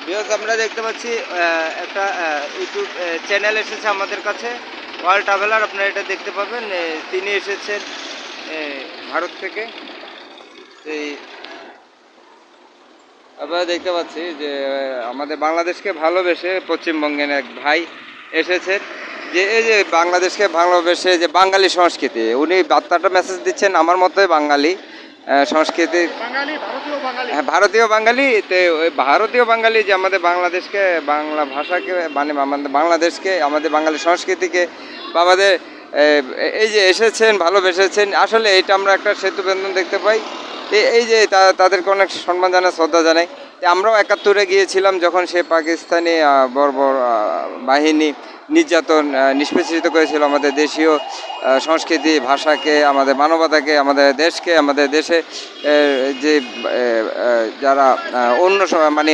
Viewers আমরা দেখতে পাচ্ছি একটা ইউটিউব চ্যানেল এসেছে আমাদের কাছে, ওয়ার্ল্ড ট্রাভেলার। আপনারা এটা দেখতে পাবেন। তিনি এসেছেন ভারত থেকে। এই আমরা দেখতে পাচ্ছি যে আমাদের বাংলাদেশকে ভালোবেসে পশ্চিমবঙ্গের এক ভাই এসেছেন, যে এই যে বাংলাদেশকে ভালোবেসে যে বাঙালি সংস্কৃতি, উনি বার্তাটা মেসেজ দিচ্ছেন আমার মতোই বাঙালি সংস্কৃতি, হ্যাঁ ভারতীয় বাঙালি। তো ওই ভারতীয় বাঙালি যে আমাদের বাংলাদেশকে, বাংলা ভাষাকে, মানে আমাদের বাংলাদেশকে, আমাদের বাঙালি সংস্কৃতিকে বা আমাদের এই যে এসেছেন ভালোবেসেছেন, আসলে এইটা আমরা একটা সেতু বন্ধন দেখতে পাই। এই যে তাদেরকে অনেক সম্মান জানাই, শ্রদ্ধা জানাই। আমরাও ৭১-এ গিয়েছিলাম যখন সে পাকিস্তানি বর্বর বাহিনী নির্যাতন নিষ্পেষিত করেছিল আমাদের দেশীয় সংস্কৃতি, ভাষাকে, আমাদের মানবতাকে, আমাদের দেশকে, আমাদের দেশে যে যারা অন্য মানে